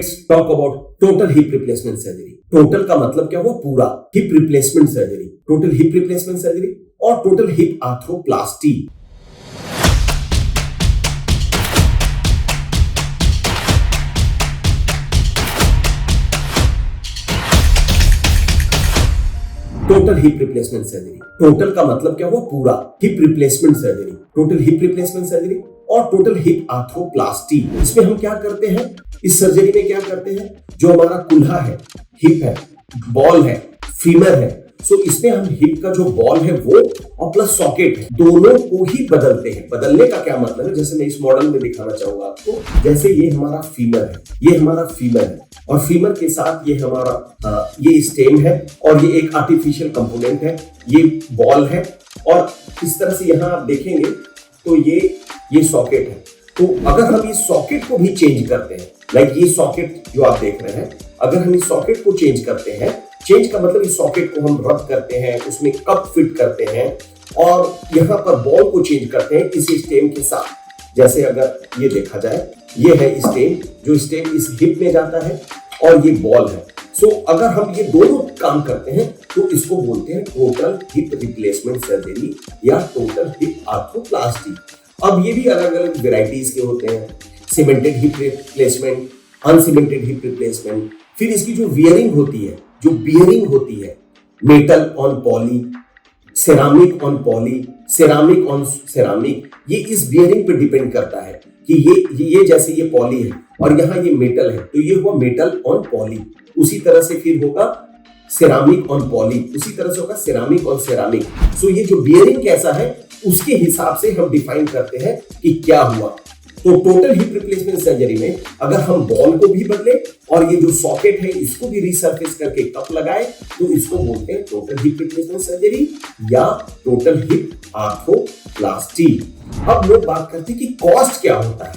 Let's talk about total hip replacement surgery. Total का मतलब क्या हुआ? पूरा। Hip replacement surgery, total hip replacement surgery और total hip arthroplasty. Total hip replacement surgery, total का मतलब क्या हुआ? पूरा। Hip replacement surgery, total hip replacement surgery और टोटल हिप आर्थ्रोप्लास्टी। इसमें हम क्या करते हैं? इस सर्जरी में क्या करते हैं? जो हमारा कुल्हा है, हिप है, बॉल है, फीमर है, सो इसमें हम हिप का जो बॉल है वो और प्लस सॉकेट है, दोनों को ही बदलते हैं। बदलने का क्या मतलब है? जैसे मैं इस मॉडल में दिखाना चाहूंगा आपको। जैसे ये हमारा फीमर है, ये हमारा फीमर है और फीमर के साथ ये हमारा ये स्टेम है और ये एक आर्टिफिशियल कंपोनेंट है, ये बॉल है और इस तरह से यहाँ आप देखेंगे तो ये सॉकेट है। तो अगर हम इस सॉकेट को भी चेंज करते हैं, लाइक ये सॉकेट जो आप देख रहे हैं, अगर हम इस सॉकेट को चेंज करते हैं, चेंज का मतलब इस सॉकेट को हम रब करते हैं, उसमें कप फिट करते हैं और यहाँ पर बॉल को चेंज करते हैं इसी स्टेम के साथ। जैसे अगर ये देखा जाए, ये है स्टेम, जो स्टेम इस हिप में जाता है और ये बॉल है। सो अगर हम ये दोनों काम करते हैं तो इसको बोलते हैं टोटल हिप रिप्लेसमेंट सर्जरी या टोटल हिप आर्थ्रोप्लास्टी। अब ये भी अलग अलग वेराइटीज के होते हैं, cemented hip replacement, uncemented hip replacement. फिर इसकी जो वियरिंग होती है, जो बियरिंग होती है, metal on poly, ceramic on poly, ceramic on ceramic, ये इस बियरिंग पे डिपेंड करता है कि ये जैसे ये पॉली है और यहाँ ये मेटल है तो ये हुआ मेटल ऑन पॉली। उसी तरह से फिर होगा सेरामिक ऑन पॉली, उसी तरह से होगा सेरामिक ऑन सेरामिक। सो ये जो बियरिंग कैसा है उसके हिसाब से हम डिफाइन करते हैं कि क्या हुआ। तो टोटल हिप रिप्लेसमेंट सर्जरी में अगर हम बॉल को भी बदले और ये जो सॉकेट है इसको भी रिसर्फेस करके कप लगाए तो इसको बोलते हैं टोटल हिप रिप्लेसमेंट सर्जरी या टोटल हिप आर्थ्रोप्लास्टी। अब लोग बात करते हैं कि कॉस्ट क्या होता है,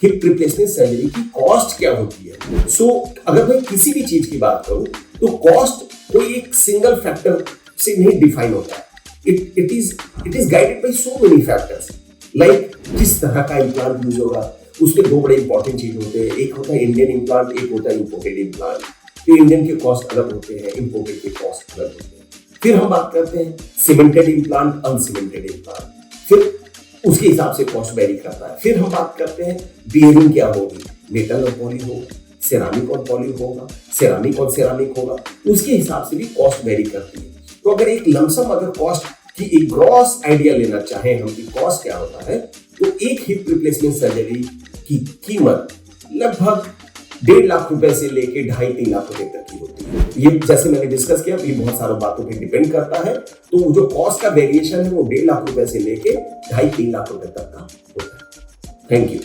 हिप रिप्लेसमेंट सर्जरी की कॉस्ट क्या होती है। सो अगर मैं किसी भी चीज की बात करूं तो कॉस्ट कोई एक सिंगल फैक्टर से नहीं डिफाइन होता है। It is guided by so many factors, like किस तरह का इम्प्लांट यूज होगा, उसके दो बड़े इंपॉर्टेंट चीज होते हैं, एक होता है इंडियन इम्प्लांट, एक होता है इंपोर्टेड इम्प्लांट। तो इंडियन के कॉस्ट अलग होते हैं, इंपोर्टेड के कॉस्ट अलग होते हैं। फिर हम बात करते हैं सीमेंटेड इम्प्लांट, अनसीमेंटेड इम्प्लांट, फिर उसके हिसाब से कॉस्ट वेरी करता है। फिर हम बात करते हैं बियरिंग क्या होगी, मेटल और पॉली होगा, सेरामिक और पॉली होगा, सेरामिक और सेरामिक होगा, उसके हिसाब से भी कॉस्ट वेरी करती है। तो अगर एक लमसम अगर कॉस्ट की एक ग्रॉस आइडिया लेना चाहें हम कि कॉस्ट क्या होता है, तो एक हिप रिप्लेसमेंट सर्जरी की कीमत लगभग 1.5 लाख रुपए से लेके 2.5-3 लाख रुपए तक की होती है। ये जैसे मैंने डिस्कस किया, ये बहुत सारी बातों पे डिपेंड करता है। तो जो कॉस्ट का वेरिएशन है वो 1.5 लाख रुपए से लेके 2.5-3 लाख रुपए तक का होता है। Thank you.